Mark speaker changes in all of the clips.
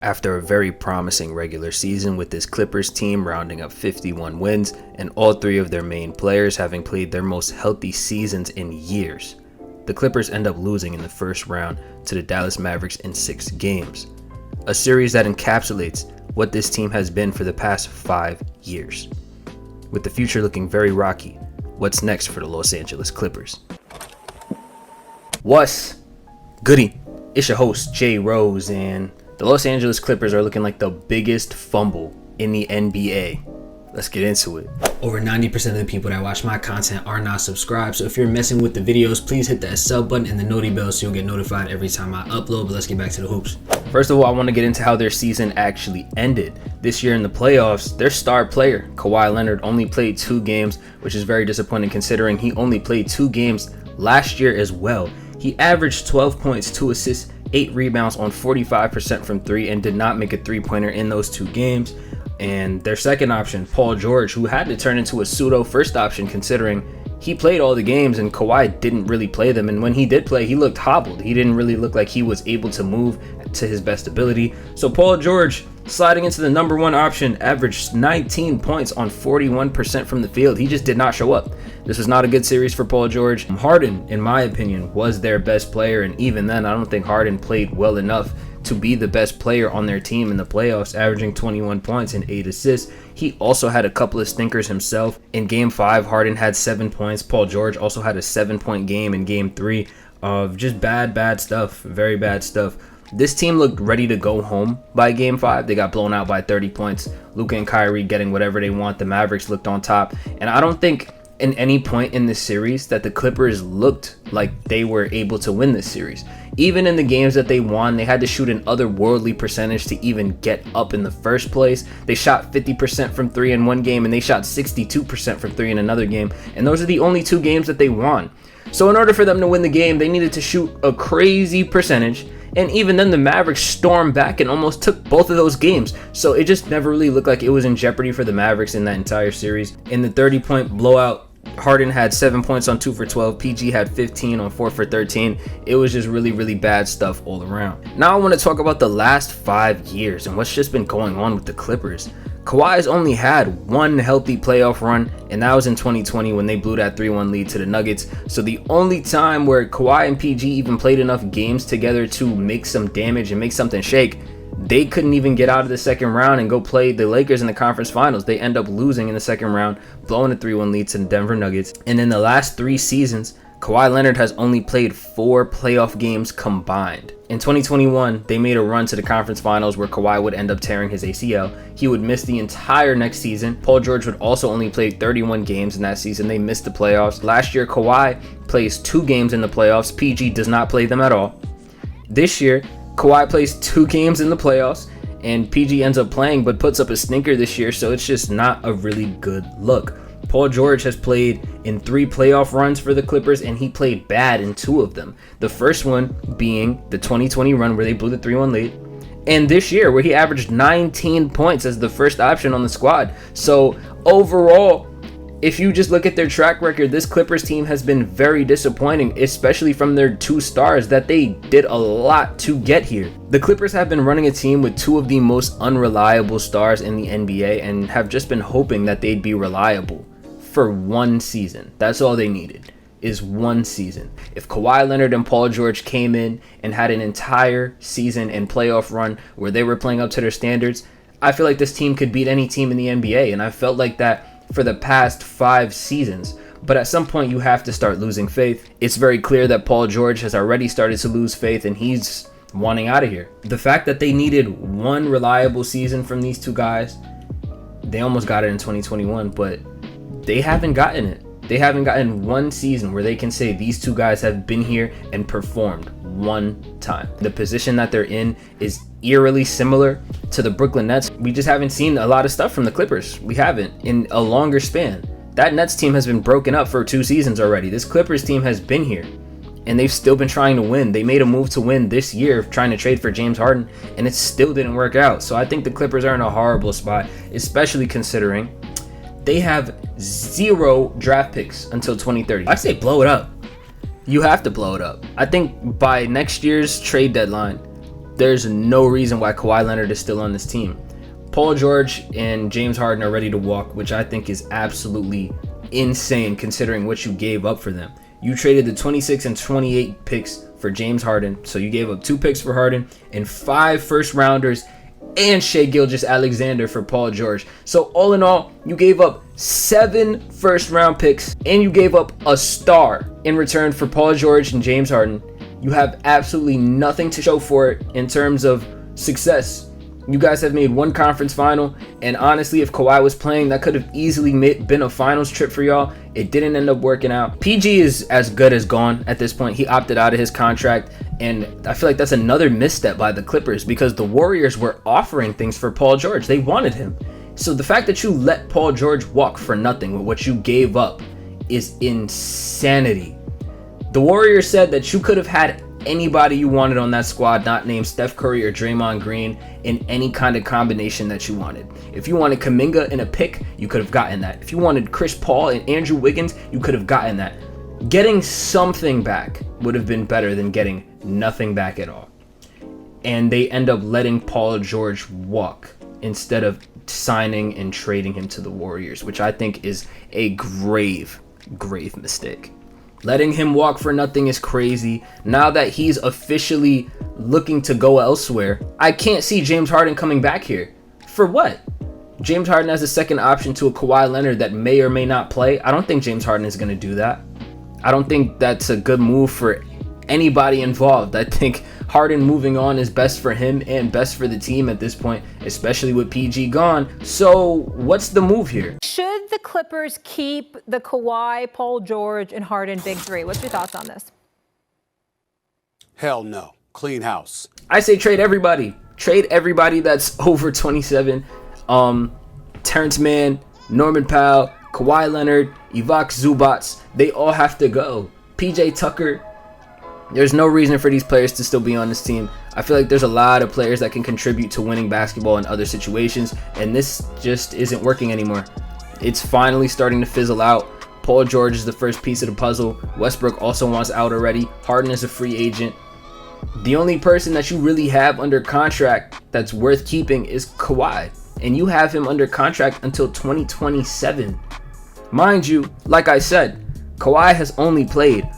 Speaker 1: After a very promising regular season with this Clippers team rounding up 51 wins and all three of their main players having played their most healthy seasons in years, the Clippers end up losing in the first round to the Dallas Mavericks in 6 games, a series that encapsulates what this team has been for the past 5 years. With the future looking very rocky, what's next for the Los Angeles Clippers? What's goody? It's your host Jay Rose, and the Los Angeles Clippers are looking like the biggest fumble in the NBA. Let's get into it.
Speaker 2: Over 90% of the people that watch my content are not subscribed, so if you're messing with the videos, please hit that sub button and the noti bell so you'll get notified every time I upload. But let's get back to the hoops.
Speaker 1: First of all, I want to get into how their season actually ended. This year in the playoffs, their star player, Kawhi Leonard, only played 2 games, which is very disappointing considering he only played 2 games last year as well. He averaged 12 points, 2 assists, 8 rebounds on 45% from 3 and did not make a 3-pointer in those 2 games. And their second option, Paul George, who had to turn into a pseudo first option considering he played all the games and Kawhi didn't really play them. And when he did play, he looked hobbled. He didn't really look like he was able to move to his best ability. So Paul George, sliding into the number 1 option, averaged 19 points on 41% from the field. He just did not show up. This was not a good series for Paul George. Harden, in my opinion, was their best player, and even then, I don't think Harden played well enough to be the best player on their team in the playoffs, averaging 21 points and 8 assists. He also had a couple of stinkers himself. In Game 5, Harden had 7 points. Paul George also had a 7-point game in Game 3 of just bad stuff, very bad stuff. This team looked ready to go home by Game 5. They got blown out by 30 points. Luka and Kyrie getting whatever they want. The Mavericks looked on top. And I don't think in any point in this series that the Clippers looked like they were able to win this series. Even in the games that they won, they had to shoot an otherworldly percentage to even get up in the first place. They shot 50% from 3 in one game, and they shot 62% from 3 in another game. And those are the only 2 games that they won. So in order for them to win the game, they needed to shoot a crazy percentage. And even then, the Mavericks stormed back and almost took both of those games. So it just never really looked like it was in jeopardy for the Mavericks in that entire series. In the 30-point blowout, Harden had 7 points on 2 for 12. PG had 15 on 4 for 13. It was just really bad stuff all around. Now I want to talk about the last 5 years and what's just been going on with the Clippers. Kawhi's only had 1 healthy playoff run, and that was in 2020 when they blew that 3-1 lead to the Nuggets. So the only time where Kawhi and PG even played enough games together to make some damage and make something shake, they couldn't even get out of the second round and go play the Lakers in the conference finals. They end up losing in the second round, blowing a 3-1 lead to the Denver Nuggets. And in the last 3 seasons, Kawhi Leonard has only played 4 playoff games combined. In 2021, they made a run to the conference finals where Kawhi would end up tearing his ACL. He would miss the entire next season. Paul George would also only play 31 games in that season. They missed the playoffs. Last year, Kawhi plays 2 games in the playoffs. PG does not play them at all. This year, Kawhi plays 2 games in the playoffs, and PG ends up playing but puts up a stinker this year, so it's just not a really good look. Paul George has played in 3 playoff runs for the Clippers, and he played bad in 2 of them. The first one being the 2020 run where they blew the 3-1 lead, and this year where he averaged 19 points as the first option on the squad. So overall, if you just look at their track record, this Clippers team has been very disappointing, especially from their 2 stars that they did a lot to get here. The Clippers have been running a team with 2 of the most unreliable stars in the NBA and have just been hoping that they'd be reliable for 1 season. That's all they needed, is 1 season. If Kawhi Leonard and Paul George came in and had an entire season and playoff run where they were playing up to their standards, I feel like this team could beat any team in the NBA, and I felt like that for the past 5 seasons. But at some point you have to start losing faith. It's very clear that Paul George has already started to lose faith and he's wanting out of here. The fact that they needed 1 reliable season from these 2 guys, they almost got it in 2021, but they haven't gotten it. They haven't gotten 1 season where they can say these 2 guys have been here and performed 1 time. The position that they're in is eerily similar to the Brooklyn Nets. We just haven't seen a lot of stuff from the Clippers. We haven't in a longer span. That Nets team has been broken up for 2 seasons already. This Clippers team has been here and they've still been trying to win. They made a move to win this year trying to trade for James Harden, and it still didn't work out. So I think the Clippers are in a horrible spot, especially considering they have 0 draft picks until 2030. I say blow it up. You have to blow it up. I think by next year's trade deadline, there's no reason why Kawhi Leonard is still on this team. Paul George and James Harden are ready to walk, which I think is absolutely insane considering what you gave up for them. You traded the 26 and 28 picks for James Harden, so you gave up 2 picks for Harden and 5 first rounders and Shai Gilgeous-Alexander for Paul George. So all in all, you gave up 7 first round picks and you gave up a star in return for Paul George and James Harden. You have absolutely nothing to show for it in terms of success. You guys have made 1 conference final, and honestly, if Kawhi was playing, that could have easily been a finals trip for y'all. It didn't end up working out. PG is as good as gone at this point. He opted out of his contract, and I feel like that's another misstep by the Clippers because the Warriors were offering things for Paul George. They wanted him. So the fact that you let Paul George walk for nothing with what you gave up is insanity. The Warriors said that you could have had anybody you wanted on that squad, not named Steph Curry or Draymond Green, in any kind of combination that you wanted. If you wanted Kuminga in a pick, you could have gotten that. If you wanted Chris Paul and Andrew Wiggins, you could have gotten that. Getting something back would have been better than getting nothing back at all. And they end up letting Paul George walk instead of signing and trading him to the Warriors, which I think is a grave mistake. Letting him walk for nothing is crazy. Now that he's officially looking to go elsewhere, I can't see James Harden coming back here. For what? James Harden has a second option to a Kawhi Leonard that may or may not play. I don't think James Harden is going to do that. I don't think that's a good move for anybody involved. I think Harden moving on is best for him and best for the team at this point, especially with PG gone. So what's the move here?
Speaker 3: Should the Clippers keep the Kawhi, Paul George, and Harden big three? What's your thoughts on this?
Speaker 4: Hell no. Clean house.
Speaker 1: I say trade everybody. Trade everybody that's over 27. Terrence Mann, Norman Powell, Kawhi Leonard, Ivica Zubac. They all have to go. PJ Tucker. There's no reason for these players to still be on this team. I feel like there's a lot of players that can contribute to winning basketball in other situations, and this just isn't working anymore. It's finally starting to fizzle out. Paul George is the first piece of the puzzle. Westbrook also wants out already. Harden is a free agent. The only person that you really have under contract that's worth keeping is Kawhi, and you have him under contract until 2027. Mind you, like I said, Kawhi has only played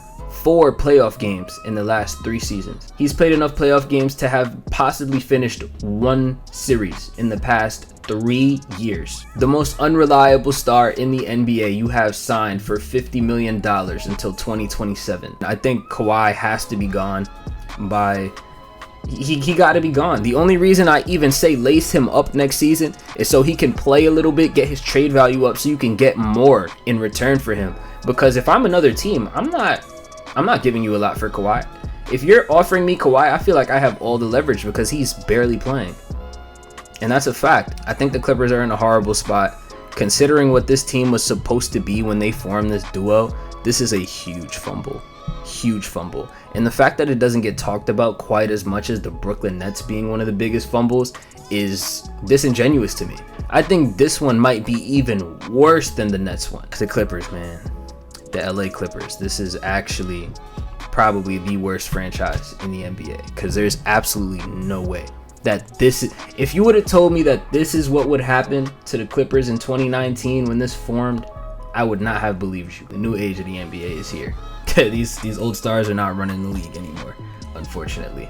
Speaker 1: 4 playoff games in the last 3 seasons. He's played enough playoff games to have possibly finished 1 series in the past 3 years. The most unreliable star in the NBA you have signed for $50 million until 2027. I think Kawhi has to be gone by... He got to be gone. The only reason I even say lace him up next season is so he can play a little bit, get his trade value up so you can get more in return for him. Because if I'm another team, I'm not giving you a lot for Kawhi. If you're offering me Kawhi, I feel like I have all the leverage because he's barely playing. And that's a fact. I think the Clippers are in a horrible spot. Considering what this team was supposed to be when they formed this duo, this is a huge fumble. Huge fumble. And the fact that it doesn't get talked about quite as much as the Brooklyn Nets being one of the biggest fumbles is disingenuous to me. I think this one might be even worse than the Nets one. The Clippers, man. The LA Clippers. This is actually probably the worst franchise in the NBA because there's absolutely no way that this is... If you would have told me that this is what would happen to the Clippers in 2019 when this formed, I would not have believed you. The new age of the NBA is here. These old stars are not running the league anymore, unfortunately.